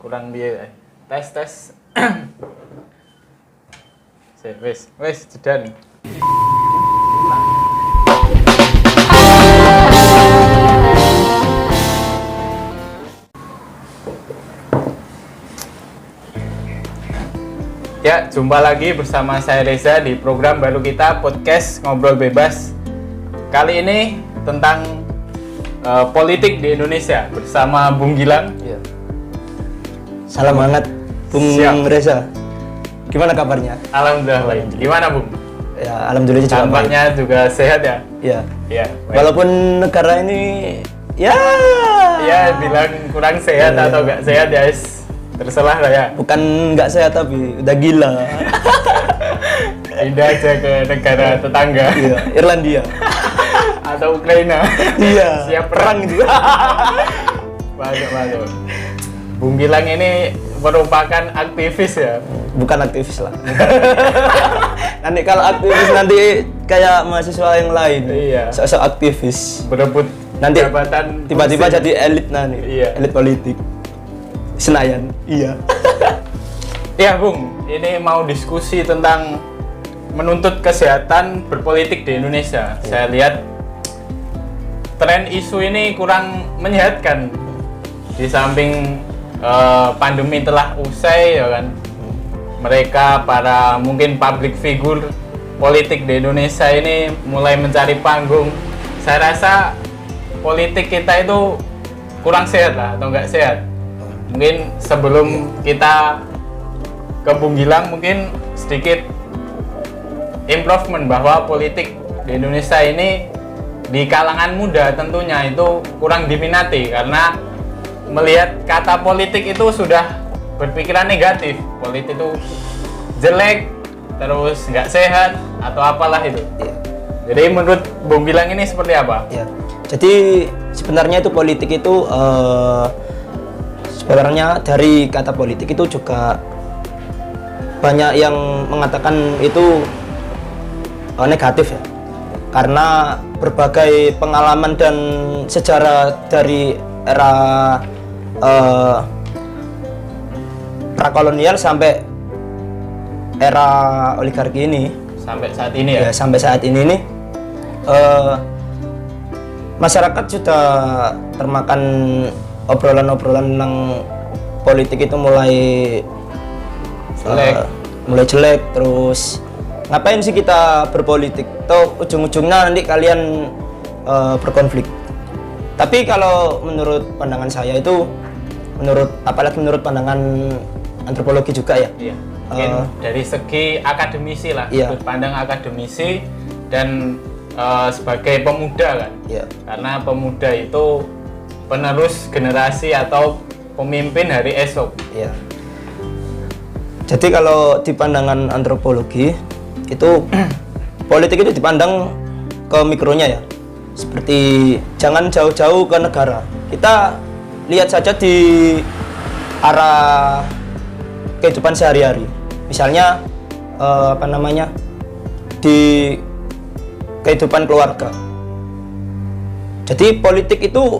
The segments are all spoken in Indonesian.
kurang dia tes wes jedan. Ya, jumpa lagi bersama saya Reza di program baru kita, podcast Ngobrol Bebas. Kali ini tentang politik di Indonesia bersama Bung Gilang. Ya. Salam hangat, Bung Reza. Gimana kabarnya? Alhamdulillah baik. Gimana, Bung? Ya, alhamdulillah juga Tampaknya juga sehat ya? Iya. Iya. Walaupun negara ini ya bilang kurang sehat atau nggak sehat ya, terserah lah ya. bukan nggak sehat tapi udah gila. Pindah aja ke negara tetangga. Iya, Irlandia. Atau Ukraina. Iya. Siap perang juga. Waduh. Bung Gilang ini merupakan aktivis ya? Bukan aktivis lah. Nanti kalau aktivis nanti kayak mahasiswa yang lain. Iya. Sosok aktivis. Berebut Nanti jabatan tiba-tiba kursi. jadi elit nanti. Iya. Elit politik. Senayan. Iya. Ya Bung, ini mau diskusi tentang menuntut kesehatan berpolitik di Indonesia. Iya. Saya lihat tren isu ini kurang menyehatkan. Di samping pandemi telah usai, ya kan, mereka para mungkin public figure politik di Indonesia ini mulai mencari panggung. Saya rasa politik kita itu kurang sehat lah, atau nggak sehat. Mungkin sebelum kita ke Bung Gilang, mungkin sedikit improvement bahwa politik di Indonesia ini di kalangan muda tentunya itu kurang diminati, karena melihat kata politik itu sudah berpikiran negatif. Politik itu jelek, terus nggak sehat, atau apalah itu. Iya. Jadi menurut Bung Gilang ini seperti apa? Ya, jadi sebenarnya itu politik itu sebenarnya dari kata politik itu juga banyak yang mengatakan itu negatif ya, karena berbagai pengalaman dan sejarah dari era prakolonial sampai era oligarki ini. Sampai saat ini ya? Ya, sampai saat ini nih masyarakat sudah termakan obrolan-obrolan tentang politik itu mulai jelek. Terus ngapain sih kita berpolitik? Atau ujung-ujungnya nanti kalian berkonflik. Tapi kalau menurut pandangan saya itu, apalagi menurut pandangan antropologi juga ya. Iya. Mungkin dari segi akademisi lah, Iya. sudut pandang akademisi dan sebagai pemuda kan. Iya. Karena pemuda itu penerus generasi atau pemimpin hari esok. Iya. Jadi kalau di pandangan antropologi itu politik itu dipandang ke mikronya ya. Seperti jangan jauh-jauh ke negara. Kita lihat saja di arah kehidupan sehari-hari. Misalnya di kehidupan keluarga. Jadi politik itu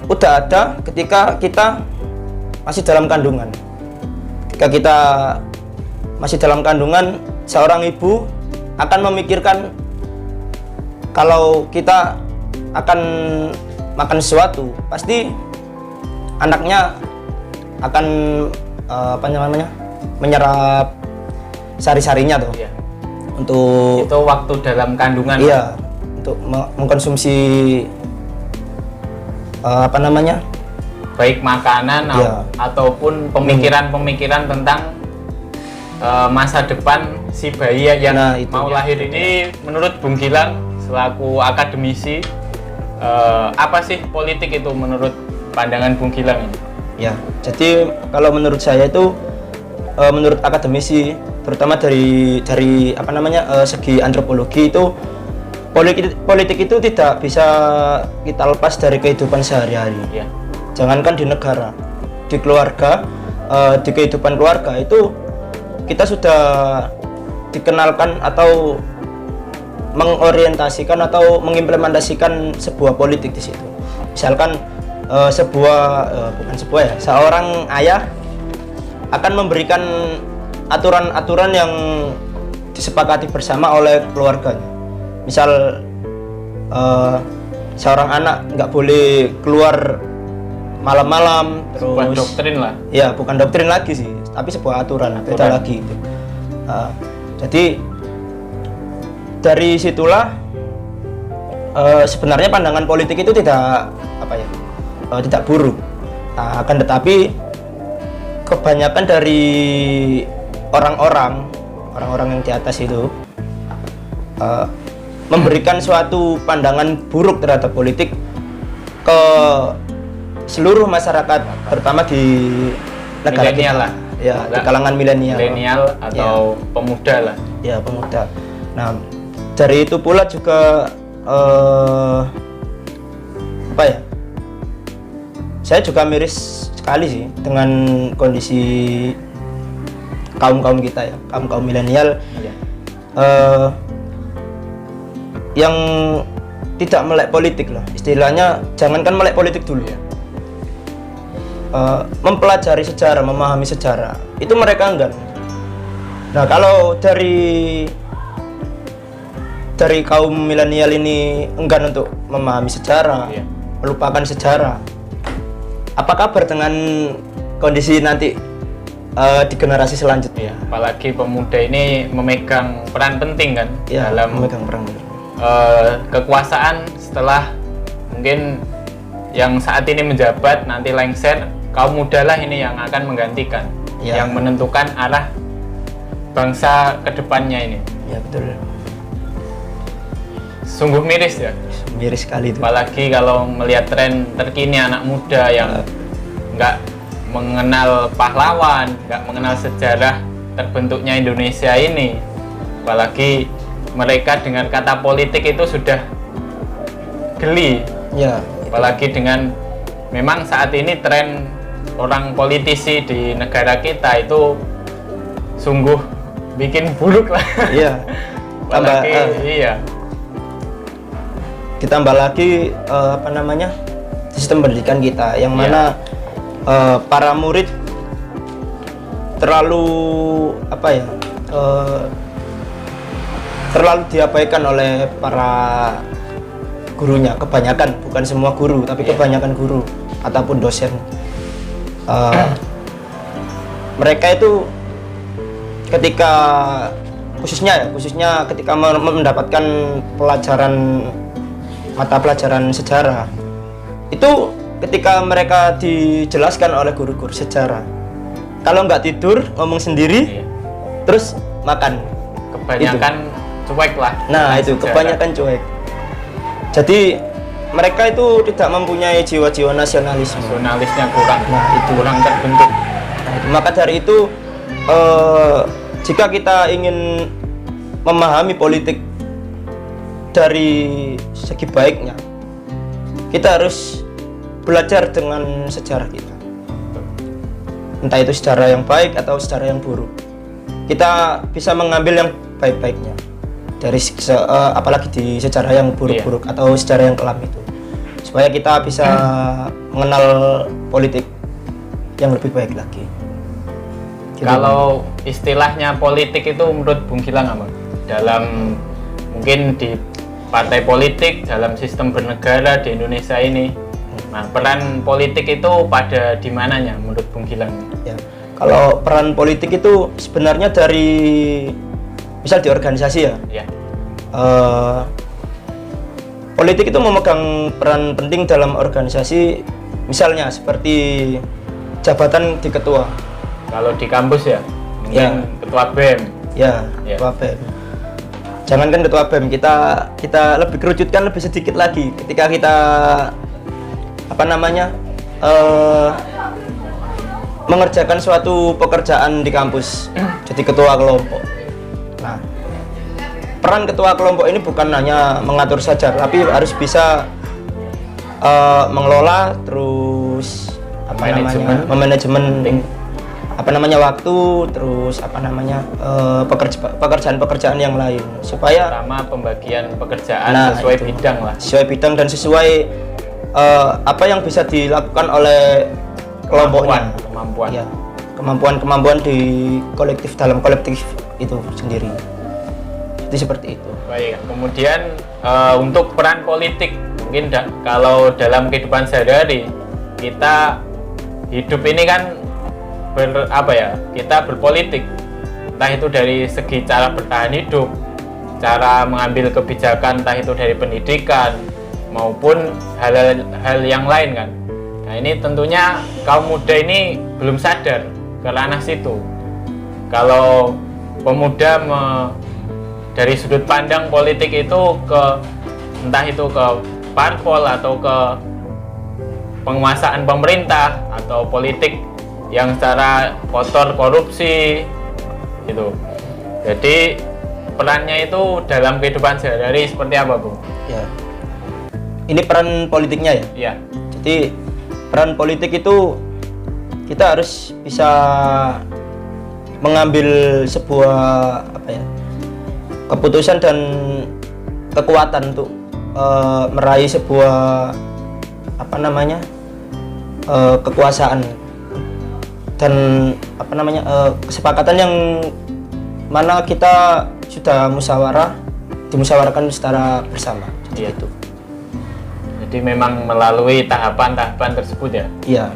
udah ada ketika kita masih dalam kandungan. Ketika kita masih dalam kandungan, seorang ibu akan memikirkan kalau kita akan makan sesuatu, pasti anaknya akan menyerap sari-sarinya tuh. Iya. Untuk Itu waktu dalam kandungan. iya, untuk mengkonsumsi Baik makanan Iya. ataupun pemikiran-pemikiran tentang masa depan si bayi yang Nah, itu mau ya. lahir ini. Menurut Bung Gilang selaku akademisi, apa sih politik itu menurut pandangan Bung Gilang ini? Ya, jadi kalau menurut saya itu menurut akademisi, terutama dari segi antropologi itu politik itu tidak bisa kita lepas dari kehidupan sehari-hari. Ya. Jangankan di negara, di keluarga, di kehidupan keluarga itu kita sudah dikenalkan atau mengorientasikan atau mengimplementasikan sebuah politik di situ. Misalkan seorang ayah akan memberikan aturan-aturan yang disepakati bersama oleh keluarganya. Misal seorang anak nggak boleh keluar malam-malam, Sebuah terus doktrin lah. ya bukan doktrin lagi sih, tapi sebuah aturan beda lagi itu. Jadi dari situlah sebenarnya pandangan politik itu tidak tidak buruk. Akan tetapi kebanyakan dari orang-orang yang di atas itu memberikan suatu pandangan buruk terhadap politik ke seluruh masyarakat, terutama di negara Milenial kita. lah. Ya, di kalangan milenial. Milenial atau pemuda lah. Ya, pemuda. Nah, dari itu pula juga saya juga miris sekali sih dengan kondisi kaum kita ya, kaum milenial Iya. yang tidak melek politik lah, istilahnya jangankan melek politik dulu ya, mempelajari sejarah, memahami sejarah itu mereka enggan. Nah, kalau dari kaum milenial ini enggan untuk memahami sejarah, Iya. melupakan sejarah, apa kabar dengan kondisi nanti di generasi selanjutnya? Apalagi pemuda ini memegang peran penting kan Ya, dalam memegang peran. kekuasaan setelah mungkin yang saat ini menjabat nanti lengser, kaum muda lah ini yang akan menggantikan, Ya. yang menentukan arah bangsa kedepannya ini. Ya, betul. Sungguh miris ya, Miris sekali itu. apalagi kalau melihat tren terkini anak muda yang nggak mengenal pahlawan, nggak mengenal sejarah terbentuknya Indonesia ini, apalagi mereka dengan kata politik itu sudah geli. Ya, Apalagi dengan memang saat ini tren orang politisi di negara kita itu sungguh bikin buruk lah. iya. Apalagi iya, Ditambah lagi sistem pendidikan kita yang mana para murid terlalu terlalu diabaikan oleh para gurunya, kebanyakan, bukan semua guru tapi kebanyakan guru ataupun dosen. Mereka itu ketika khususnya ketika mendapatkan mata pelajaran sejarah itu, ketika mereka dijelaskan oleh guru-guru sejarah, kalau nggak tidur ngomong sendiri, iya. terus makan. Kebanyakan cuek lah. Nah, itu sejarah. kebanyakan cuek. Jadi mereka itu tidak mempunyai jiwa-jiwa nasionalisme. Nasionalisnya kurang. Nah, itu. kurang terbentuk. Nah, itu. Maka dari itu jika kita ingin memahami politik dari segi baiknya, kita harus belajar dengan sejarah kita. Entah itu sejarah yang baik atau sejarah yang buruk. Kita bisa mengambil yang baik-baiknya dari apalagi di sejarah yang buruk-buruk atau sejarah yang kelam itu, supaya kita bisa mengenal politik yang lebih baik lagi. Gitu. Kalau istilahnya politik itu menurut Bung Gilang apa? Dalam mungkin di partai politik, dalam sistem bernegara di Indonesia ini, nah peran politik itu pada di mananya menurut Bung Gilang? Ya, kalau peran politik itu sebenarnya dari misal di organisasi ya. Ya. Politik itu memegang peran penting dalam organisasi, misalnya seperti jabatan di ketua. Kalau di kampus ya, mungkin ketua BEM. Ya, ketua BEM. Jangankan ketua BEM, kita lebih kerucutkan lebih sedikit lagi. Ketika kita mengerjakan suatu pekerjaan di kampus, jadi ketua kelompok. Nah, peran ketua kelompok ini bukan hanya mengatur saja, tapi harus bisa mengelola, terus memanajemen waktu, terus pekerjaan-pekerjaan yang lain, supaya Pertama pembagian pekerjaan sesuai bidang lah. Sesuai bidang dan sesuai apa yang bisa dilakukan oleh kelompoknya, kemampuan. ya, kemampuan di kolektif, dalam kolektif itu sendiri. Itu seperti itu. Baik, kemudian untuk peran politik, mungkin kalau dalam kehidupan sehari-hari kita hidup ini kan kita berpolitik, entah itu dari segi cara bertahan hidup, cara mengambil kebijakan, entah itu dari pendidikan maupun hal yang lain kan. Nah ini tentunya kaum muda ini belum sadar ke ranah situ. Kalau pemuda dari sudut pandang politik itu entah itu ke parpol atau ke penguasaan pemerintah atau politik yang secara kotor korupsi itu. Jadi perannya itu dalam kehidupan sehari-hari seperti apa, Bung? Ya. Ini peran politiknya ya. Iya. Jadi peran politik itu kita harus bisa mengambil sebuah keputusan dan kekuatan untuk meraih sebuah kekuasaan dan kesepakatan yang mana kita sudah dimusyawarahkan secara bersama. Iya. Itu. Jadi memang melalui tahapan-tahapan tersebut ya. Iya.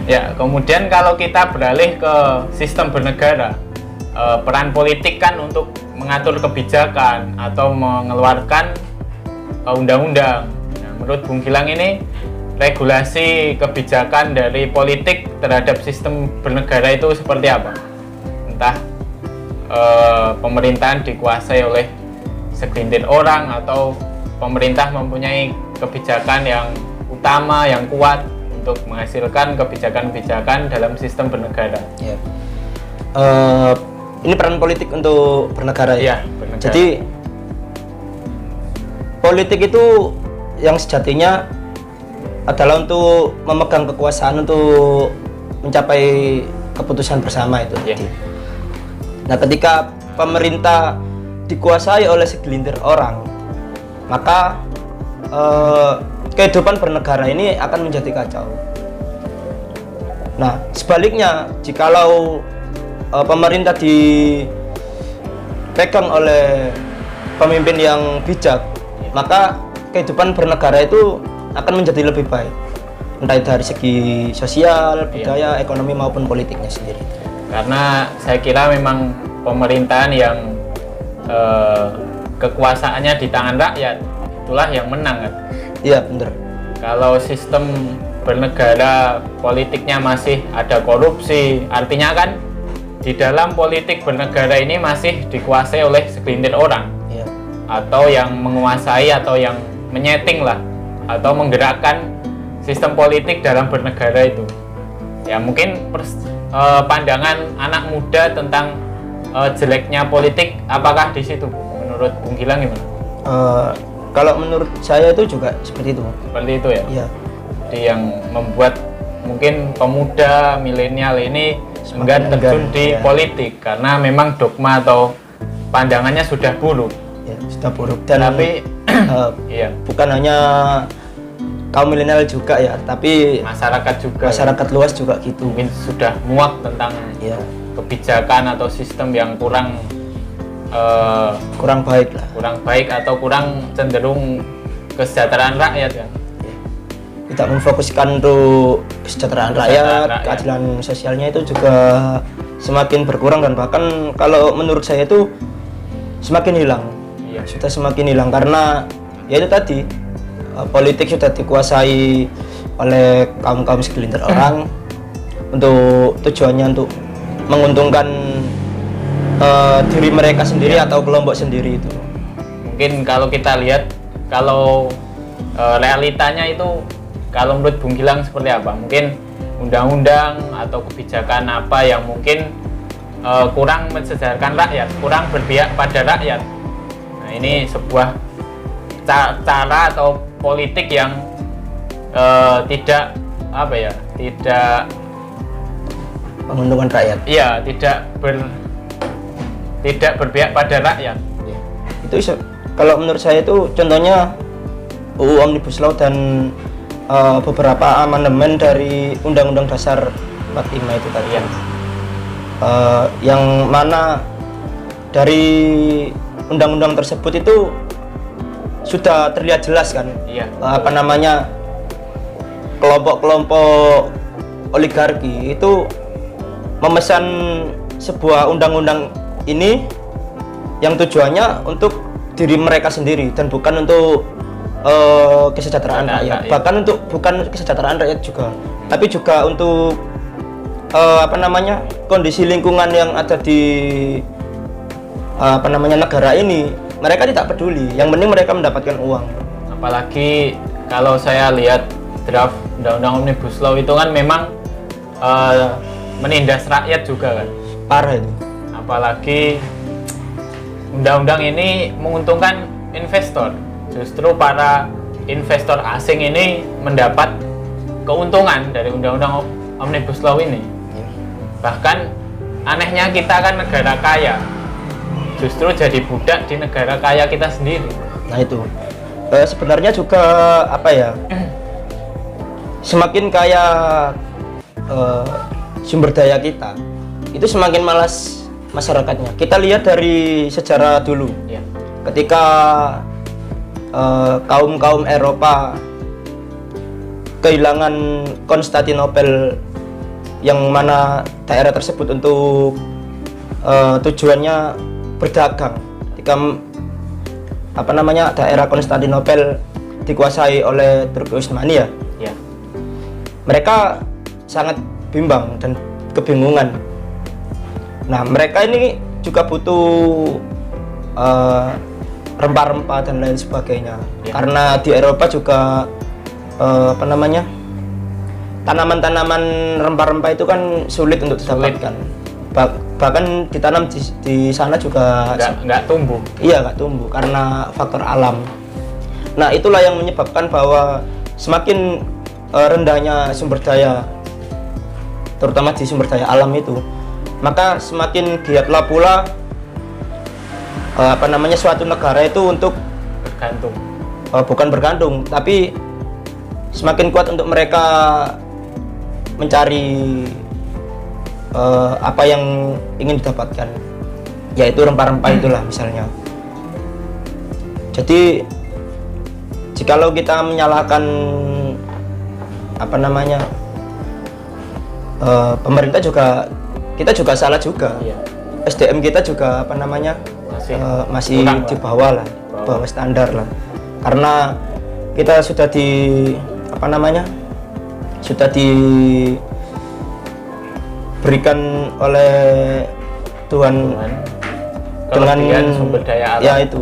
Ya, kemudian kalau kita beralih ke sistem bernegara, peran politik kan untuk mengatur kebijakan atau mengeluarkan undang-undang. Nah, menurut Bung Gilang ini regulasi kebijakan dari politik terhadap sistem bernegara itu seperti apa? Entah pemerintahan dikuasai oleh segelintir orang atau pemerintah mempunyai kebijakan yang utama, yang kuat untuk menghasilkan kebijakan-kebijakan dalam sistem bernegara. Ya. Ini peran politik untuk bernegara ya. Iya, bernegara. Jadi politik itu yang sejatinya adalah untuk memegang kekuasaan untuk mencapai keputusan bersama itu. Iya. Nah, ketika pemerintah dikuasai oleh segelintir orang, maka kehidupan bernegara ini akan menjadi kacau. Nah, sebaliknya, jikalau pemerintah dipegang oleh pemimpin yang bijak, maka kehidupan bernegara itu akan menjadi lebih baik, entah dari segi sosial, budaya, ekonomi maupun politiknya sendiri. Karena saya kira memang pemerintahan yang kekuasaannya di tangan rakyat itulah yang menang kan. Iya, benar. Kalau sistem bernegara politiknya masih ada korupsi, artinya kan di dalam politik bernegara ini masih dikuasai oleh segelintir orang. Iya. Atau yang menguasai atau yang menyeting lah, atau menggerakkan sistem politik dalam bernegara itu. Ya mungkin pandangan anak muda tentang jeleknya politik apakah di situ, menurut Bung Gilang gimana? Kalau menurut saya itu juga seperti itu. Seperti itu ya? Iya. Jadi yang membuat mungkin pemuda milenial ini enggak terjun di politik karena memang dogma atau pandangannya sudah buruk. Ya, sudah buruk. Dan tapi iya, bukan hanya kaum milenial juga ya, tapi masyarakat juga. Masyarakat luas juga gitu. Mungkin sudah muak tentang kebijakan atau sistem yang kurang baik lah. Kurang baik atau kurang cenderung kesejahteraan rakyat kan. Tidak memfokuskan untuk kesejahteraan rakyat, keadilan sosialnya itu juga semakin berkurang dan bahkan kalau menurut saya itu semakin hilang. Iya. Sudah semakin hilang karena ya itu tadi politik sudah dikuasai oleh kaum segelintir orang untuk tujuannya untuk menguntungkan diri mereka sendiri atau kelompok sendiri itu. Mungkin kalau kita lihat kalau realitanya itu kalau menurut Bung Gilang seperti apa? Mungkin undang-undang atau kebijakan apa yang mungkin kurang mensejahterakan rakyat, kurang berpihak pada rakyat. Nah ini sebuah cara atau politik yang tidak menguntungkan rakyat. Iya, tidak berpihak pada rakyat. Itu kalau menurut saya itu contohnya UU Omnibus Law dan beberapa amandemen dari Undang-Undang Dasar 45 itu tadi. Iya. Yang mana dari undang-undang tersebut itu sudah terlihat jelas kan, Iya. apa namanya, kelompok-kelompok oligarki itu memesan sebuah undang-undang ini yang tujuannya untuk diri mereka sendiri dan bukan untuk kesejahteraan rakyat. Bahkan untuk bukan kesejahteraan rakyat juga, tapi juga untuk apa namanya, kondisi lingkungan yang ada di apa namanya negara ini. Mereka tidak peduli, yang penting mereka mendapatkan uang. Apalagi kalau saya lihat draft undang-undang Omnibus Law itu kan memang menindas rakyat juga kan. Parah itu. Apalagi undang-undang ini menguntungkan investor. Justru para investor asing ini mendapat keuntungan dari undang-undang Omnibus Law ini. Bahkan anehnya kita kan negara kaya, justru jadi budak di negara kaya kita sendiri. Nah itu sebenarnya juga apa ya, semakin kaya sumber daya kita, itu semakin malas masyarakatnya. Kita lihat dari sejarah dulu, Ya. ketika kaum Eropa kehilangan Konstantinopel, yang mana daerah tersebut untuk tujuannya berdagang. Ketika apa namanya, daerah Konstantinopel dikuasai oleh Turki Utsmani ya, mereka sangat bimbang dan kebingungan. Nah, mereka ini juga butuh rempah-rempah dan lain sebagainya, karena di Eropa juga apa namanya, tanaman-tanaman rempah-rempah itu kan sulit untuk didapatkan. Bahkan ditanam di sana juga nggak tumbuh. Iya, nggak tumbuh karena faktor alam. Nah, itulah yang menyebabkan bahwa semakin rendahnya sumber daya, terutama di sumber daya alam itu, maka semakin giatlah pula apa namanya, suatu negara itu untuk Bergantung. bukan bergantung, tapi semakin kuat untuk mereka mencari apa yang ingin didapatkan, yaitu rempah-rempah itulah misalnya. Jadi jikalau kita menyalahkan apa namanya, pemerintah juga, kita juga salah juga. Iya. SDM kita juga apa namanya, masih kurang di lah. bawah lah, bawah standar lah, karena kita sudah di apa namanya, sudah diberikan oleh Tuhan dengan Kelebihan sumber daya alam. ya itu,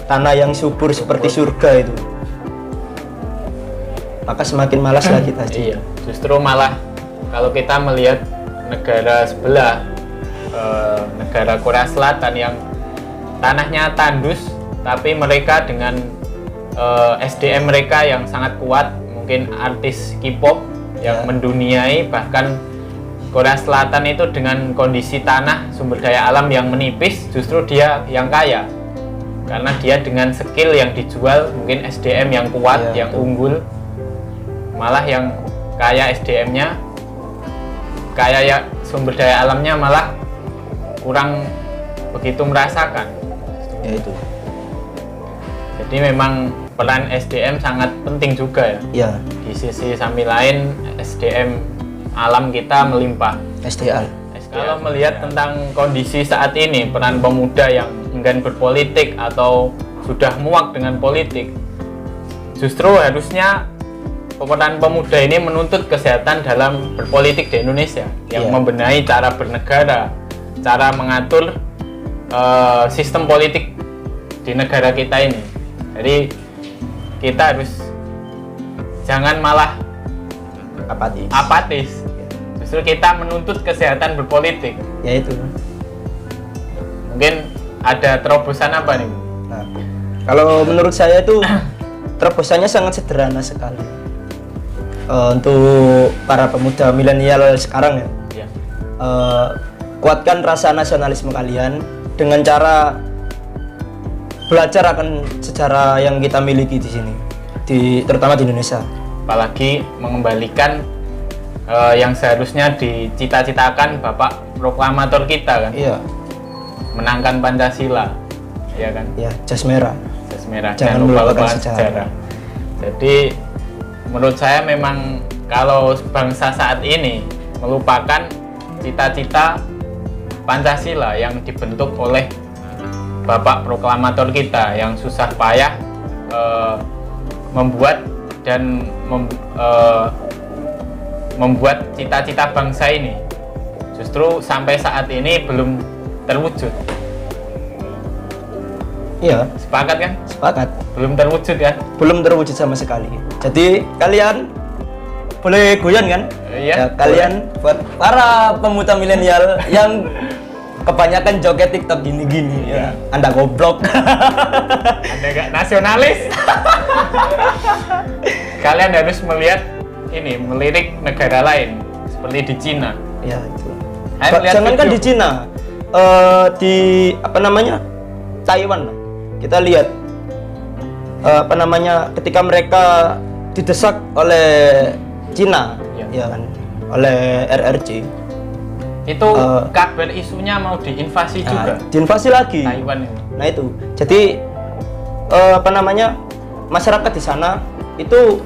tanah yang subur seperti surga itu, maka semakin malas lah kita. Iya, justru malah kalau kita melihat negara sebelah, negara Korea Selatan yang tanahnya tandus, tapi mereka dengan SDM mereka yang sangat kuat, mungkin artis K-pop yang menduniai, bahkan Korea Selatan itu dengan kondisi tanah sumber daya alam yang menipis, justru dia yang kaya karena dia dengan skill yang dijual, mungkin SDM yang kuat, yang unggul, malah yang kaya SDM-nya, kaya ya sumber daya alamnya malah kurang begitu merasakan. Ya itu. Jadi memang peran SDM sangat penting juga ya. Ya, Di sisi samping lain SDM alam kita melimpah. SDA. Kalau melihat tentang kondisi saat ini, peran pemuda yang enggan berpolitik atau sudah muak dengan politik, justru harusnya peran pemuda ini menuntut kesehatan dalam berpolitik di Indonesia, yang membenahi cara bernegara, cara mengatur sistem politik di negara kita ini. Jadi kita harus jangan malah apatis. Justru kita menuntut kesehatan berpolitik. Ya itu. Mungkin ada terobosan apa nih? Nah, kalau menurut saya itu terobosannya sangat sederhana sekali. Untuk para pemuda milenial sekarang ya, kuatkan rasa nasionalisme kalian dengan cara belajar akan sejarah yang kita miliki di sini. terutama di Indonesia. Apalagi mengembalikan yang seharusnya dicita-citakan Bapak proklamator kita kan, Iya, menangkan Pancasila, ya kan? ya, jas merah. Jas merah, Jangan jangan lupa melupakan sejarah. sejarah. Jadi menurut saya memang kalau bangsa saat ini melupakan cita-cita Pancasila yang dibentuk oleh Bapak proklamator kita yang susah payah membuat dan membuat cita-cita bangsa ini justru sampai saat ini belum terwujud. Iya, Sepakat kan? sepakat. Belum terwujud kan? Belum terwujud sama sekali. Jadi kalian boleh guyon kan? Iya, Ya, kalian buat para pemuda milenial yang kebanyakan joget TikTok gini-gini ya. Anda goblok. Anda gak nasionalis. Kalian harus melirik negara lain seperti di Cina. Ya itu. Saya melihat Jangankan video. di Cina, di apa namanya Taiwan, kita lihat ketika mereka didesak oleh Cina, Ya. ya kan, oleh RRC, Itu kabar isunya mau diinvasi juga diinvasi lagi. Taiwan ini. Nah itu, jadi masyarakat di sana itu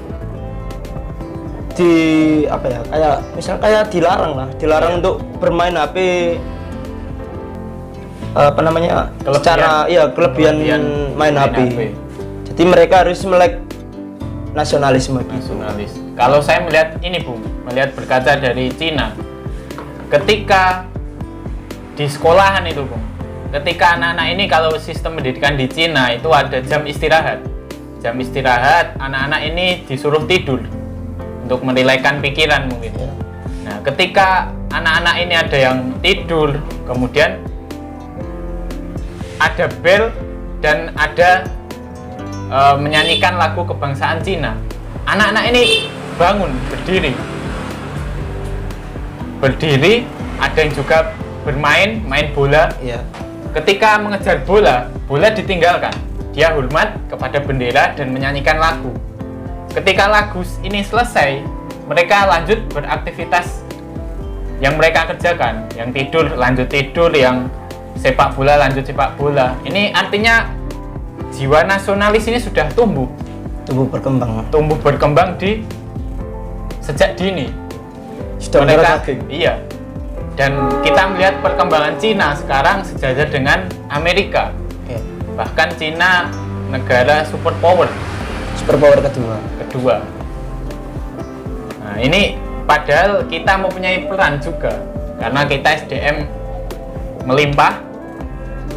kayak dilarang untuk bermain HP kelebihan main HP. Jadi mereka harus melek nasionalisme gitu. Nasionalis. Kalau saya melihat ini Bung, melihat berkaca dari Cina, ketika di sekolahan itu Bung, ketika anak-anak ini kalau sistem pendidikan di Cina itu ada jam istirahat. Jam istirahat, anak-anak ini disuruh tidur untuk merilekkan pikiran mungkin. Nah, ketika anak-anak ini ada yang tidur, kemudian ada bel dan ada menyanyikan lagu kebangsaan Cina. Anak-anak ini bangun, berdiri, ada yang juga main bola. Iya. Ketika mengejar bola ditinggalkan. Dia hormat kepada bendera dan menyanyikan lagu. Ketika lagu ini selesai, mereka lanjut beraktivitas yang mereka kerjakan. Yang tidur lanjut tidur, yang sepak bola lanjut sepak bola. Ini artinya jiwa nasionalis ini sudah tumbuh berkembang di sejak dini. Sudah Mereka, daging. iya. Dan kita melihat perkembangan Cina sekarang sejajar dengan Amerika. Oke. Bahkan Cina negara superpower Superpower kedua. Nah, ini padahal kita mempunyai peran juga karena kita SDM melimpah,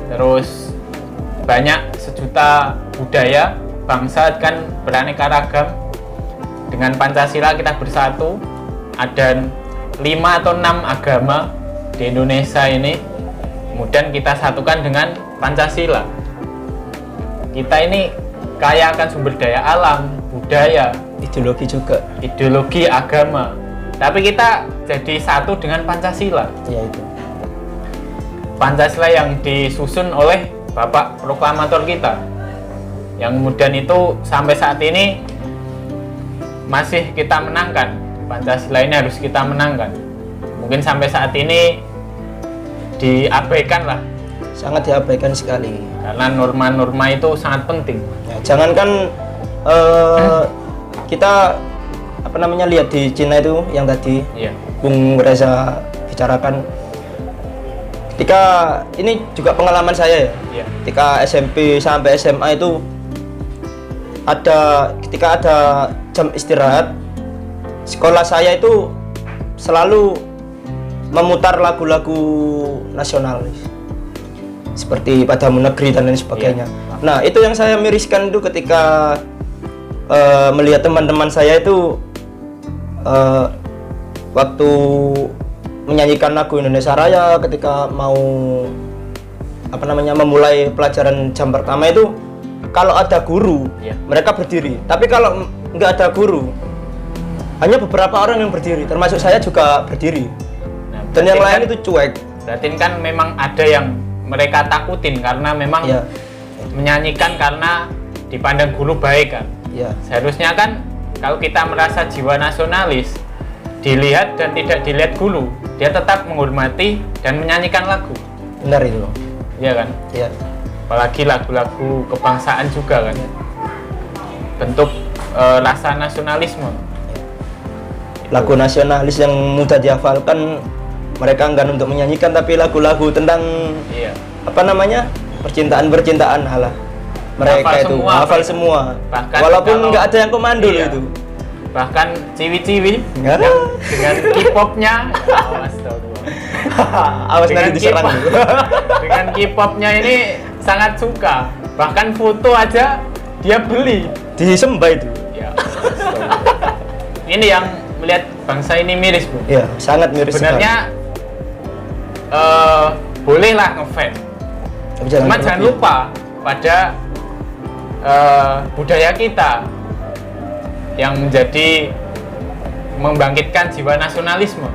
terus banyak sejuta budaya, bangsa kan beraneka ragam. Dengan Pancasila kita bersatu, ada 5 atau 6 agama di Indonesia ini, kemudian kita satukan dengan Pancasila. Kita ini kaya akan sumber daya alam, budaya, Ideologi juga. ideologi, agama, tapi kita jadi satu dengan Pancasila. Ya itu. Pancasila yang disusun oleh Bapak proklamator kita, yang kemudian itu sampai saat ini masih kita menangkan. Pancasila ini harus kita menangkan. Mungkin sampai saat ini diabaikan lah, Sangat diabaikan sekali. karena norma-norma itu sangat penting. Ya, jangankan kita lihat di Cina itu yang tadi Iya. Bung Reza bicarakan. Ketika ini juga pengalaman saya ya. Iya. Ketika SMP sampai SMA itu ketika ada jam istirahat, sekolah saya itu selalu memutar lagu-lagu nasionalis seperti Padamu Negeri dan lain sebagainya. Iya. Nah, itu yang saya miriskan itu ketika melihat teman-teman saya itu waktu menyanyikan lagu Indonesia Raya ketika mau memulai pelajaran jam pertama itu, kalau ada guru Iya. mereka berdiri, tapi kalau nggak ada guru hanya beberapa orang yang berdiri, termasuk saya juga berdiri. Nah, Dan yang berarti lain itu cuek. berarti kan memang ada yang mereka takutin karena memang Iya. menyanyikan karena dipandang guru baik kan. Ya. Seharusnya kan kalau kita merasa jiwa nasionalis, dilihat dan tidak dilihat dulu, dia tetap menghormati dan menyanyikan lagu. Benar itu. Iya kan? Ya. Apalagi lagu-lagu kebangsaan juga kan. Bentuk rasa nasionalisme. Lagu nasionalis yang mudah dihafalkan, mereka enggan untuk menyanyikan, tapi lagu-lagu tentang Iya. apa namanya, percintaan halah, mereka Hafal itu semua, hafal mereka. semua. Bahkan Walaupun kalau- nggak ada yang komando Iya. itu. Bahkan ciwi-ciwi Ya. yang dengan K-popnya, ya, astagfirullah. Awas Dengan nanti diserang. K-pop- dengan K-popnya ini sangat suka. Bahkan foto aja dia beli. Disembah itu. Ya, astagfirullah. Ini yang melihat bangsa ini miris, Bu. Ya, sangat miris Sebenarnya bolehlah ngefans. sekali. Tapi Cuma jangan berlebih. lupa pada budaya kita yang menjadi membangkitkan jiwa nasionalisme,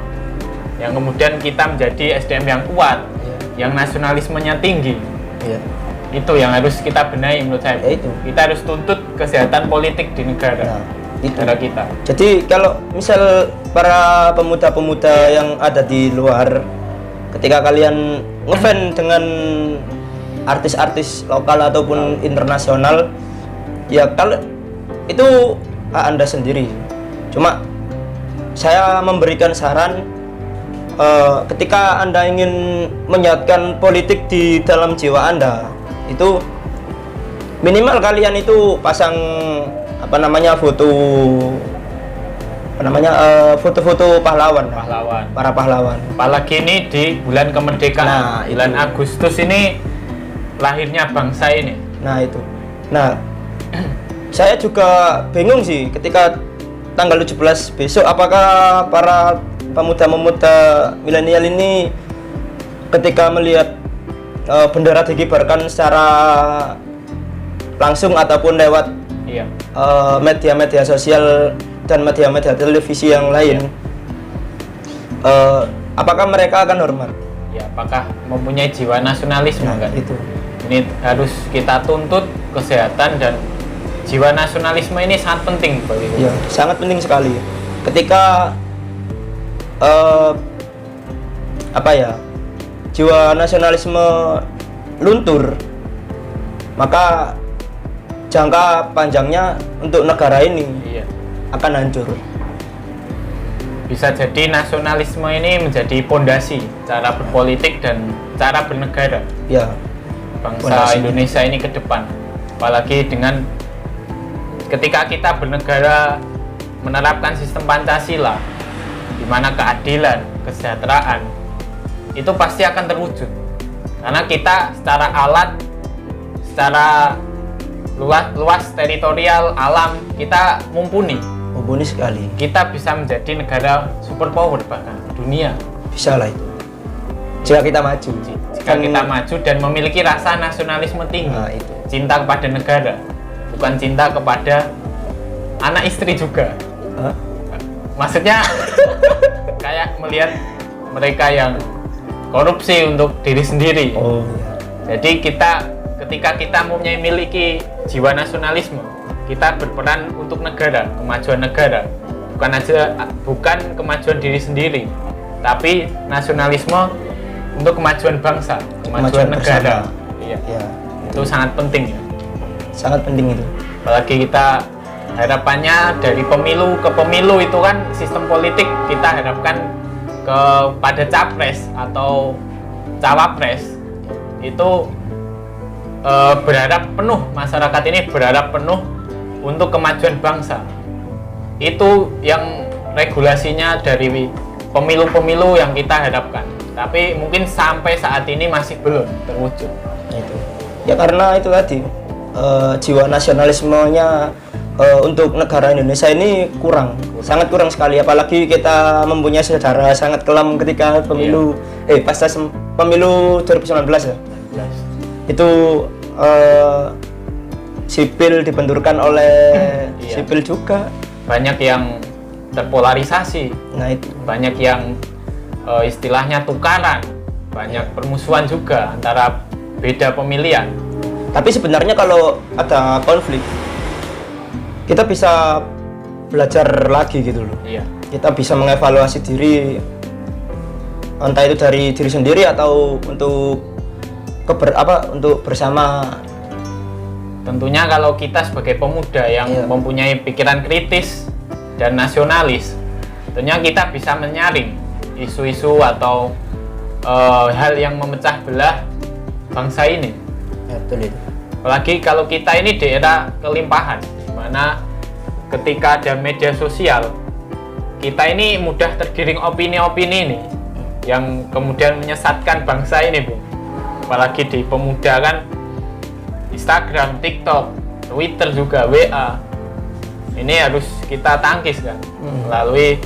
yang kemudian kita menjadi SDM yang kuat, Ya. yang nasionalismenya tinggi. Ya. Itu yang harus kita benahi menurut saya. Ya, itu. Kita harus tuntut kesehatan politik di negara, Nah, itu. negara kita. Jadi kalau misal para pemuda-pemuda yang ada di luar, ketika kalian ngefans dengan artis-artis lokal ataupun internasional, ya kalau itu hak Anda sendiri. Cuma saya memberikan saran, ketika Anda ingin menyiapkan politik di dalam jiwa Anda, itu minimal kalian itu pasang apa namanya, foto-foto pahlawan, Pahlawan. para pahlawan. Apalagi ini di bulan kemerdekaan, Nah, bulan itu. Agustus ini lahirnya bangsa ini. Nah itu. Nah, saya juga bingung sih ketika tanggal 17 besok, apakah para pemuda-pemuda milenial ini ketika melihat bendera dikibarkan secara langsung ataupun lewat Iya. media-media sosial dan media-media televisi yang lain, apakah mereka akan hormat? Ya, apakah mempunyai jiwa nasionalisme Nah, kan? itu. Ini harus kita tuntut kesehatan, dan jiwa nasionalisme ini sangat penting bagi kita. Ya, sangat penting sekali. Ketika jiwa nasionalisme luntur, maka jangka panjangnya untuk negara ini Iya. akan hancur. Bisa jadi nasionalisme ini menjadi pondasi cara berpolitik dan cara bernegara Ya, bangsa Pondasi. Indonesia ini ke depan. Apalagi dengan ketika kita bernegara menerapkan sistem Pancasila, di mana keadilan, kesejahteraan itu pasti akan terwujud. Karena kita secara alat, secara luas teritorial alam kita mumpuni. mumpuni sekali. Kita bisa menjadi negara superpower bahkan dunia. Bisa lah itu. Jika kita maju. Jika kita maju dan memiliki rasa nasionalisme tinggi, Nah, itu. cinta kepada negara, bukan cinta kepada anak istri juga. Hah? Maksudnya kayak melihat mereka yang korupsi untuk diri sendiri. Oh, ya. Jadi ketika kita memiliki jiwa nasionalisme, kita berperan untuk negara, kemajuan negara, bukan kemajuan diri sendiri, tapi nasionalisme untuk kemajuan bangsa, kemajuan negara. bersama. Iya, Ya, itu sangat penting ya. sangat penting itu. Apalagi kita harapannya dari pemilu ke pemilu itu kan sistem politik, kita harapkan kepada capres atau cawapres itu berharap penuh, masyarakat ini berharap penuh untuk kemajuan bangsa. Itu yang regulasinya dari pemilu-pemilu yang kita harapkan. Tapi mungkin sampai saat ini masih belum terwujud. Itu. Ya karena itu tadi jiwa nasionalismenya untuk negara Indonesia ini kurang, sangat kurang sekali. Apalagi kita mempunyai sejarah sangat kelam ketika pemilu pasca pemilu 2019 ya. Itu sipil dibenturkan oleh Iya. sipil juga. Banyak yang terpolarisasi, Nah itu. banyak yang istilahnya tukaran, banyak permusuhan juga antara beda pemilihan. Tapi sebenarnya kalau ada konflik kita bisa belajar lagi gitu loh. Iya. Kita bisa mengevaluasi diri, entah itu dari diri sendiri atau untuk untuk bersama. Tentunya kalau kita sebagai pemuda yang Iya. mempunyai pikiran kritis dan nasionalis, tentunya kita bisa menyaring isu-isu atau hal yang memecah belah bangsa ini. Ya, betul itu. Apalagi kalau kita ini di era kelimpahan, di mana ketika ada media sosial, kita ini mudah tergiring opini-opini ini yang kemudian menyesatkan bangsa ini, Bung. Apalagi di pemuda kan, Instagram, TikTok, Twitter juga, WA. Ini harus kita tangkis kan, melalui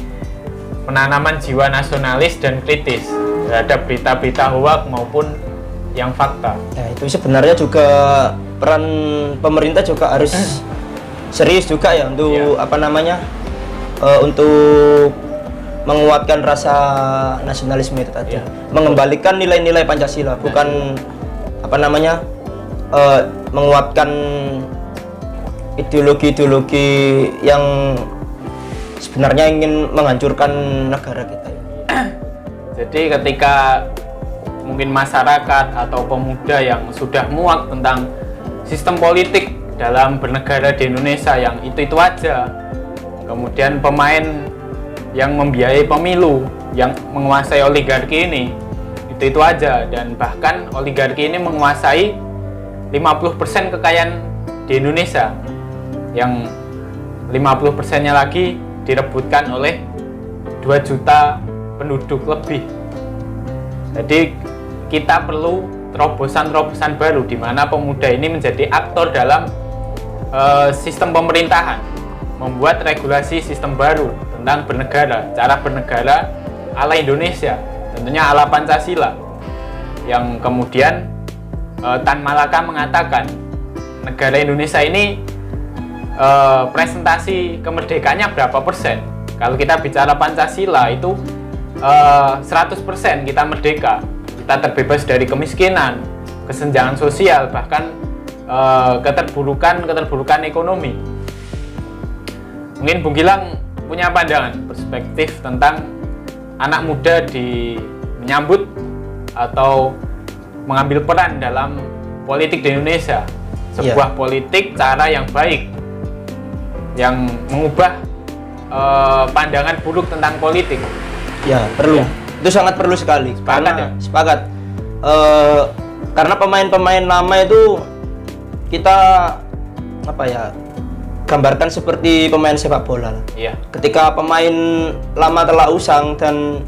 penanaman jiwa nasionalis dan kritis terhadap berita-berita hoak maupun yang fakta. Ya, itu sebenarnya juga peran pemerintah juga harus serius juga ya untuk Iya. Untuk menguatkan rasa nasionalisme itu tadi, Iya. mengembalikan nilai-nilai Pancasila, bukan menguatkan ideologi-ideologi yang sebenarnya ingin menghancurkan negara kita ini. Jadi ketika mungkin masyarakat atau pemuda yang sudah muak tentang sistem politik dalam bernegara di Indonesia yang itu aja, kemudian pemain yang membiayai pemilu yang menguasai oligarki ini itu aja, dan bahkan oligarki ini menguasai 50% kekayaan di Indonesia, yang 50%-nya lagi direbutkan oleh 2 juta penduduk lebih. Jadi kita perlu terobosan-terobosan baru di mana pemuda ini menjadi aktor dalam sistem pemerintahan, membuat regulasi sistem baru tentang bernegara, cara bernegara ala Indonesia, tentunya ala Pancasila, yang kemudian Tan Malaka mengatakan negara Indonesia ini presentasi kemerdekaannya berapa persen. Kalau kita bicara Pancasila itu 100% kita merdeka, kita terbebas dari kemiskinan, kesenjangan sosial, bahkan keterburukan ekonomi. Mungkin Bung Gilang punya pandangan, perspektif tentang anak muda menyambut atau mengambil peran dalam politik di Indonesia, sebuah politik cara yang baik, yang mengubah pandangan buruk tentang politik. Ya, perlu. Ya. Itu sangat perlu sekali. Sepakat ya? Sepakat. Karena pemain-pemain lama itu kita gambarkan seperti pemain sepak bola. Iya. Ketika pemain lama telah usang dan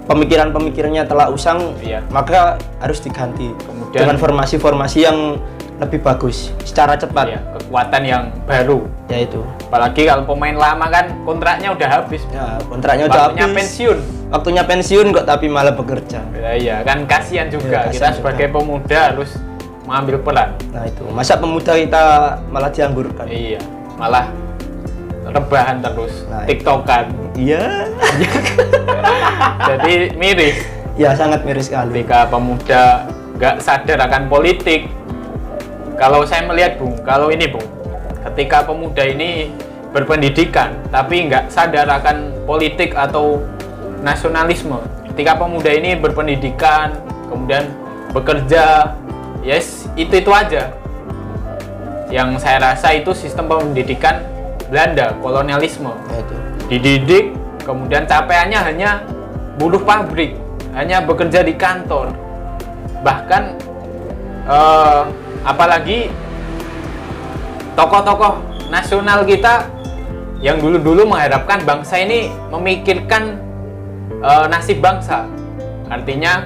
pemikiran-pemikirannya telah usang, Iya. maka harus diganti Kemudian- dengan formasi-formasi yang lebih bagus secara cepat. Iya, kekuatan yang baru. Yaitu. Apalagi kalau pemain lama kan kontraknya udah habis. Ya, kontraknya udah Waktunya habis. pensiun. Waktunya pensiun kok tapi malah bekerja. Ya, iya, kan kasihan juga. Iya, Kita kasihan sebagai pemuda harus mengambil peran. Nah itu, masa pemuda kita malah dianggurkan? Iya, malah rebahan terus, Nah, tiktokan. Iya. Jadi miris Ya sangat miris sekali. ketika pemuda nggak sadar akan politik. Kalau saya melihat Bung, ketika pemuda ini berpendidikan tapi nggak sadar akan politik atau nasionalisme, ketika pemuda ini berpendidikan kemudian bekerja, yes, itu aja. Yang saya rasa itu sistem pendidikan Belanda, kolonialisme. Itu. Dididik, kemudian capaiannya hanya buruh pabrik, hanya bekerja di kantor. Bahkan apalagi tokoh-tokoh nasional kita yang dulu-dulu mengharapkan bangsa ini memikirkan nasib bangsa, artinya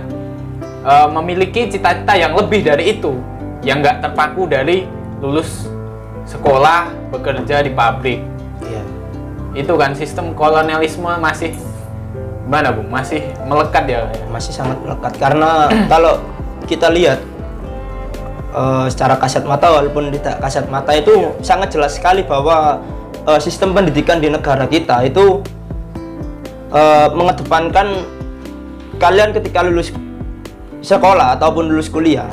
memiliki cita-cita yang lebih dari itu, yang nggak terpaku dari lulus sekolah bekerja di pabrik. Iya. Itu kan sistem kolonialisme masih gimana Bung? Masih melekat ya? Masih sangat melekat karena kalau kita lihat secara kasat mata walaupun tidak kasat mata itu sangat jelas sekali bahwa sistem pendidikan di negara kita itu mengedepankan kalian ketika lulus sekolah ataupun lulus kuliah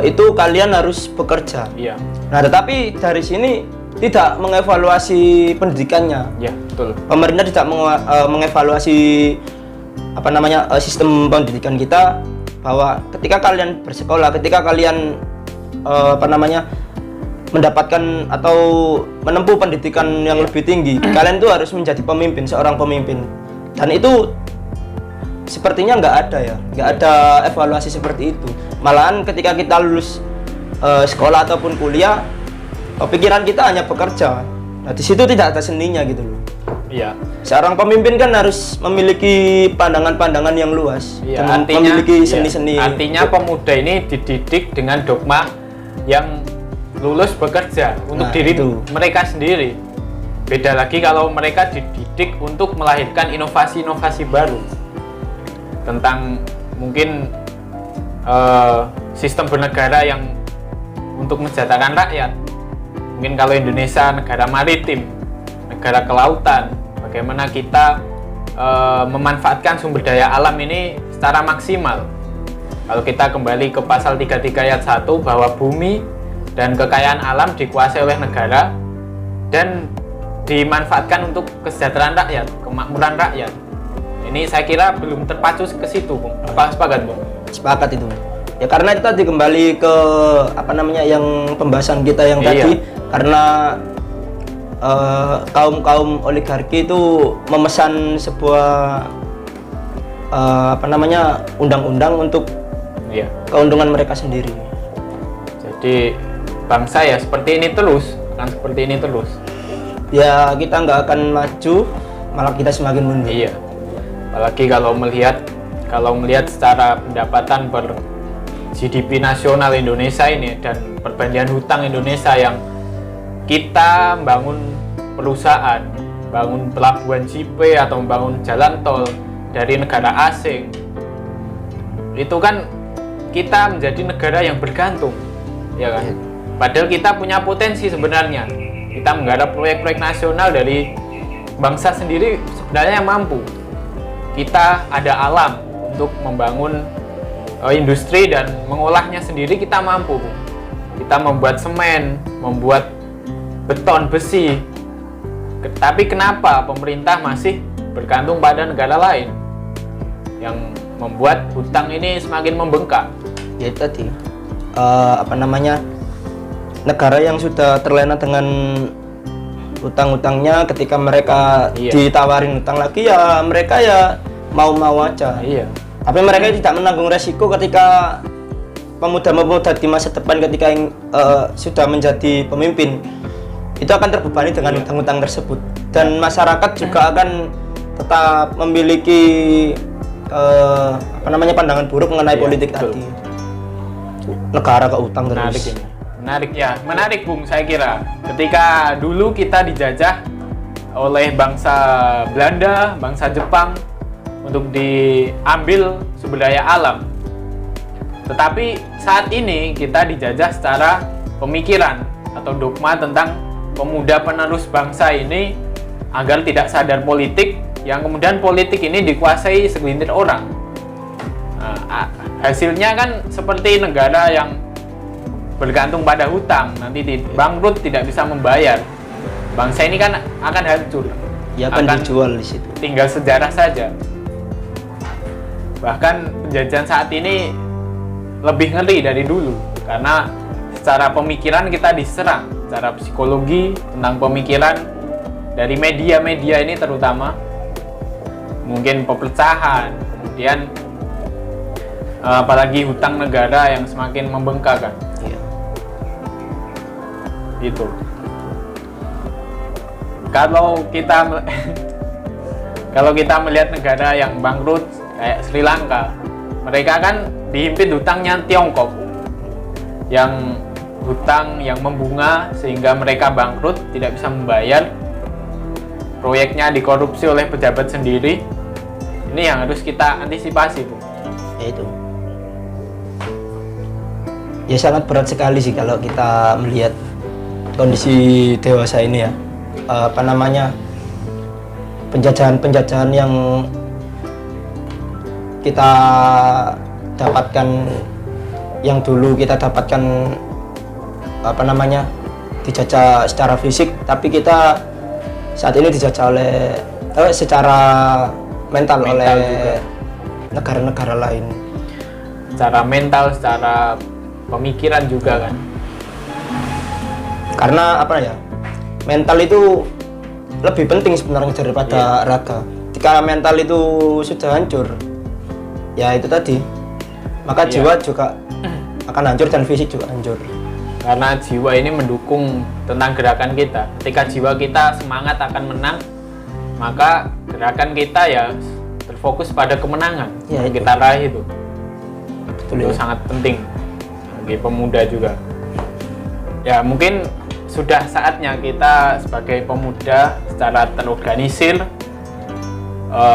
itu kalian harus bekerja. Iya. Nah, tetapi dari sini tidak mengevaluasi pendidikannya. Iya, betul. Pemerintah tidak mengevaluasi sistem pendidikan kita, bahwa ketika kalian bersekolah, ketika kalian mendapatkan atau menempuh pendidikan yang lebih tinggi, kalian tuh harus menjadi pemimpin, seorang pemimpin. Dan itu sepertinya nggak ada evaluasi seperti itu. Malahan ketika kita lulus sekolah ataupun kuliah, pikiran kita hanya bekerja. Nah, di situ tidak ada seninya gitu loh. Iya. Seorang pemimpin kan harus memiliki pandangan-pandangan yang luas, Iya, dan artinya memiliki seni-seni. Artinya pemuda ini dididik dengan dogma yang lulus bekerja untuk diri mereka sendiri. Beda lagi kalau mereka dididik untuk melahirkan inovasi-inovasi baru tentang mungkin sistem bernegara yang untuk mensejahterakan rakyat. Mungkin kalau Indonesia negara maritim, negara kelautan, bagaimana kita memanfaatkan sumber daya alam ini secara maksimal. Kalau kita kembali ke pasal 33 ayat 1, bahwa bumi dan kekayaan alam dikuasai oleh negara dan dimanfaatkan untuk kesejahteraan rakyat, kemakmuran rakyat. Ini saya kira belum terpacu ke situ, Bung. Apa sepakat, Bung? Sepakat itu. Ya karena itu tadi kembali ke yang pembahasan kita yang tadi, karena kaum oligarki itu memesan sebuah undang-undang untuk keuntungan mereka sendiri. Jadi bangsa ya seperti ini terus, akan seperti ini terus. Ya kita nggak akan maju, malah kita semakin mundur. Iya. Apalagi kalau melihat secara pendapatan per GDP nasional Indonesia ini dan perbandingan hutang Indonesia, yang kita membangun perusahaan, bangun pelabuhan JP atau membangun jalan tol dari negara asing, itu kan kita menjadi negara yang bergantung, ya kan? Padahal kita punya potensi sebenarnya, kita menggarap proyek-proyek nasional dari bangsa sendiri sebenarnya mampu. Kita ada alam untuk membangun industri dan mengolahnya sendiri, kita mampu. Kita membuat semen, membuat beton, besi. Tapi kenapa pemerintah masih bergantung pada negara lain yang membuat hutang ini semakin membengkak? Ya tadi negara yang sudah terlena dengan utang-utangnya, ketika mereka ditawarin utang lagi, ya mereka ya mau-mau aja. Iya. Tapi mereka tidak menanggung resiko ketika pemuda-pemuda di masa depan, ketika sudah menjadi pemimpin, itu akan terbebani dengan utang-utang tersebut. Dan masyarakat juga akan tetap memiliki pandangan buruk mengenai politik tadi. Negara ke utang terus. Menarik Bung, saya kira. Ketika dulu kita dijajah oleh bangsa Belanda, bangsa Jepang untuk diambil sumber daya alam. Tetapi saat ini kita dijajah secara pemikiran atau dogma tentang pemuda penerus bangsa ini agar tidak sadar politik, yang kemudian politik ini dikuasai segelintir orang. Nah, hasilnya kan seperti negara yang bergantung pada hutang, nanti bangkrut, tidak bisa membayar. Bangsa ini kan akan hancur. Ya akan dijual di situ. Tinggal sejarah saja. Bahkan penjajahan saat ini lebih ngeri dari dulu, karena secara pemikiran kita diserang, secara psikologi tentang pemikiran dari media-media ini terutama, mungkin perpecahan, kemudian apalagi hutang negara yang semakin membengkak kan. Iya. Itu. Kalau kita melihat negara yang bangkrut kayak Sri Lanka, mereka kan dihimpit hutangnya Tiongkok, yang hutang yang membunga sehingga mereka bangkrut, tidak bisa membayar, proyeknya dikorupsi oleh pejabat sendiri. Ini yang harus kita antisipasi, Bu. Ya itu. Ya sangat berat sekali sih kalau kita melihat kondisi dewasa ini ya. Penjajahan yang kita dapatkan yang dulu kita dapatkan apa namanya dijajah secara fisik, tapi kita saat ini dijajah oleh secara mental oleh juga. negara-negara lain. Secara mental, secara pemikiran juga kan. Karena apa ya, mental itu lebih penting sebenarnya daripada raga. Jika mental itu sudah hancur, ya itu tadi, maka jiwa juga akan hancur dan fisik juga hancur. Karena jiwa ini mendukung tentang gerakan kita. Ketika jiwa kita semangat akan menang, maka gerakan kita ya terfokus pada kemenangan Ya, yang itu. kita raih itu. Betul Itu ya. sangat penting bagi pemuda juga. Ya mungkin sudah saatnya kita sebagai pemuda secara terorganisir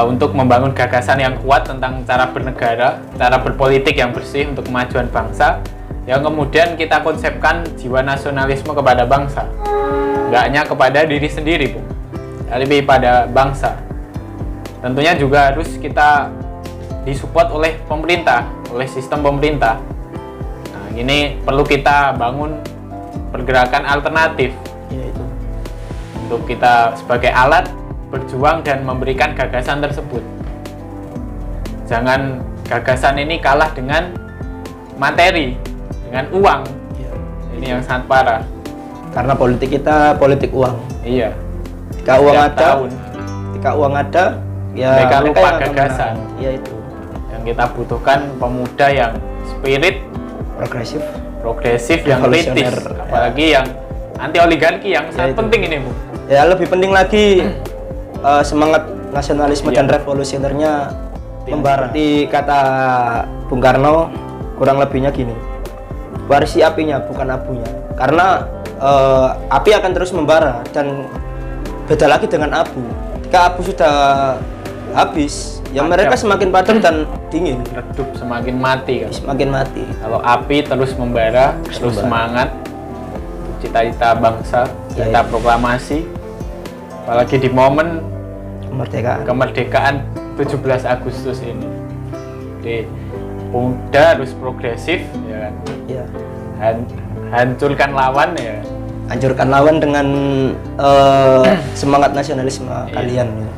untuk membangun gagasan yang kuat tentang cara bernegara, cara berpolitik yang bersih untuk kemajuan bangsa, yang kemudian kita konsepkan jiwa nasionalisme kepada bangsa, nggak hanya kepada diri sendiri, Bu, lebih pada bangsa. Tentunya juga harus kita disupport oleh pemerintah, oleh sistem pemerintah. Nah, ini perlu kita bangun pergerakan alternatif, Yaitu untuk kita sebagai alat berjuang dan memberikan gagasan tersebut. Jangan gagasan ini kalah dengan materi, dengan uang. Ini yang sangat parah. karena politik kita politik uang. Iya. Ketika uang Setiap ada, tahun ketika uang ada, ya Mereka lupa yang akan gagasan. menang. Ya itu yang kita butuhkan pemuda yang spirit progresif. progresif, yang kritis, Revolusioner. apalagi yang anti oligarki yang sangat itu. penting ini, Bu. Ya lebih penting lagi semangat nasionalisme dan revolusionernya membara. Di kata Bung Karno kurang lebihnya gini, warisi apinya bukan abunya, karena api akan terus membara dan beda lagi dengan abu. Jika abu sudah habis, ya mereka semakin padam dan dingin, Redup, semakin mati kan. semakin mati. Kalau api terus membara, terus membara. semangat untuk cita-cita bangsa, Ya, kita ya. proklamasi, apalagi di momen Kemerdekaan. kemerdekaan 17 Agustus ini. Jadi pemuda harus progresif, ya kan? Ya. Hancurkan lawan, ya. Hancurkan lawan dengan semangat nasionalisme kalian. Ya.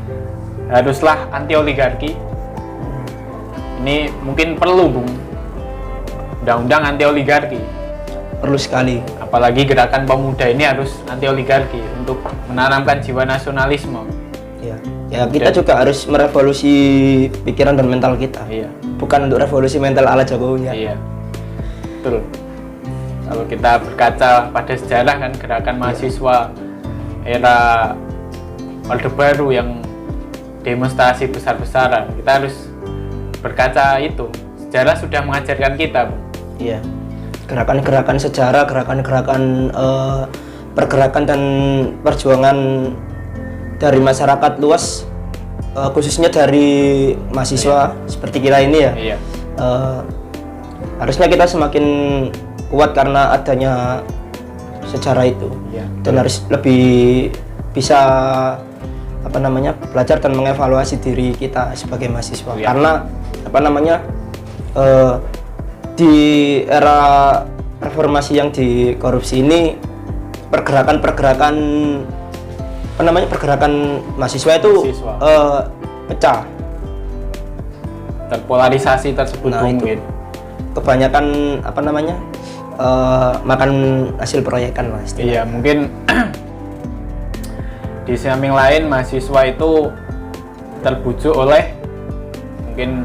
Haruslah anti oligarki. Ini mungkin perlu, Bung, undang-undang anti oligarki. Perlu sekali. Apalagi gerakan pemuda ini harus anti oligarki untuk menanamkan jiwa nasionalisme. Ya, ya kita juga harus merevolusi pikiran dan mental kita. Iya, Bukan untuk revolusi mental ala Jokowi ya. iya, betul. Kalau kita berkaca pada sejarah kan gerakan mahasiswa era Orde Baru yang demonstrasi besar-besaran, kita harus berkaca itu. Sejarah sudah mengajarkan kita, Bung. Iya. Gerakan-gerakan sejarah, gerakan-gerakan pergerakan dan perjuangan dari masyarakat luas, khususnya dari mahasiswa seperti kita ini ya. Iya, Harusnya kita semakin kuat karena adanya sejarah itu. iya. Dan harus lebih bisa apa namanya belajar dan mengevaluasi diri kita sebagai mahasiswa. Iya. Karena apa namanya di era reformasi yang dikorupsi ini pergerakan apa namanya pergerakan mahasiswa itu Mahasiswa. pecah. Terpolarisasi tersebut, Nah, Bung. itu. Kebanyakan apa namanya makan hasil proyekan lah istilahnya. Iya, mungkin di samping lain mahasiswa itu terbujuk oleh mungkin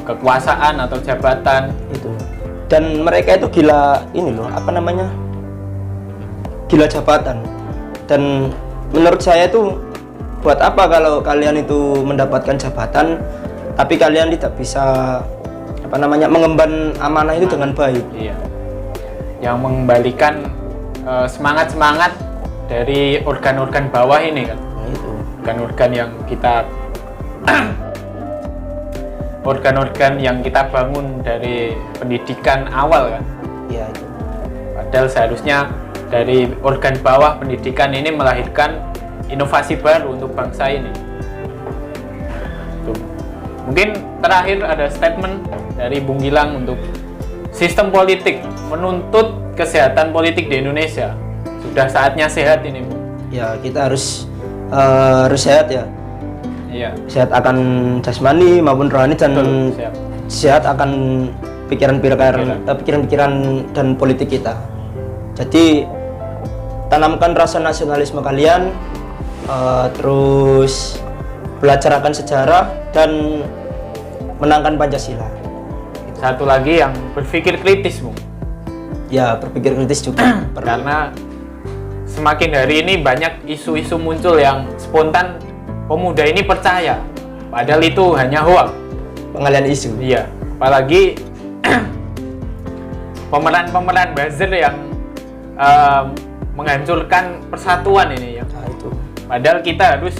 kekuasaan atau jabatan. Itu. Dan mereka itu gila ini loh, apa namanya? Gila jabatan. Dan menurut saya itu buat apa kalau kalian itu mendapatkan jabatan tapi kalian tidak bisa apa namanya mengemban amanah itu dengan baik. Iya. Yang mengembalikan semangat-semangat dari organ-organ bawah ini kan. Nah, itu. Organ-organ yang kita organ-organ yang kita bangun dari pendidikan awal kan. Ya itu. Padahal seharusnya dari organ bawah pendidikan ini melahirkan inovasi baru untuk bangsa ini. Tuh. Mungkin terakhir ada statement dari Bung Gilang untuk sistem politik, menuntut kesehatan politik di Indonesia. Sudah saatnya sehat ini, Bu. Ya, kita harus sehat ya. Iya. Sehat akan jasmani maupun rohani, dan Betul, siap. sehat akan pikiran-pikiran dan politik kita. Jadi tanamkan rasa nasionalisme kalian, terus belajar akan sejarah dan menangkan Pancasila. Satu lagi yang berpikir kritis, Bu. Ya, berpikir kritis juga perlu. Karena semakin hari ini banyak isu-isu muncul yang spontan, pemuda ini percaya, padahal itu hanya hoak. Pengalian isu. Iya, apalagi pemeran-pemeran buzzer yang menghancurkan persatuan ini ya. Nah, itu. Padahal kita harus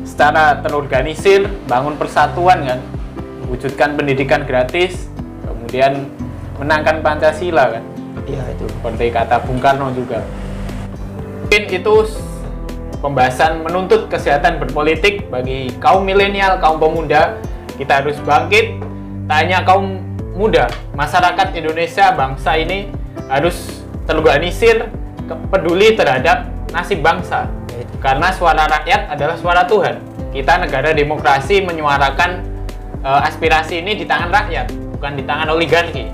secara terorganisir bangun persatuan kan, wujudkan pendidikan gratis, kemudian menangkan Pancasila kan. Iya, itu. Seperti kata Bung Karno juga. Mungkin itu pembahasan menuntut kesehatan berpolitik bagi kaum milenial, kaum pemuda. Kita harus bangkit. Tanya kaum muda, masyarakat Indonesia, bangsa ini harus terorganisir, peduli terhadap nasib bangsa. Karena suara rakyat adalah suara Tuhan. Kita negara demokrasi menyuarakan aspirasi ini di tangan rakyat, bukan di tangan oligarki.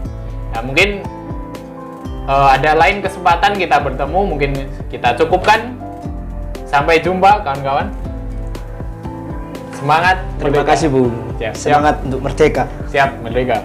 Nah, mungkin ada lain kesempatan kita bertemu, mungkin kita cukupkan. Sampai jumpa kawan-kawan. Semangat. Terima merdeka. kasih, Bung. Siap. Semangat untuk merdeka. Siap, merdeka.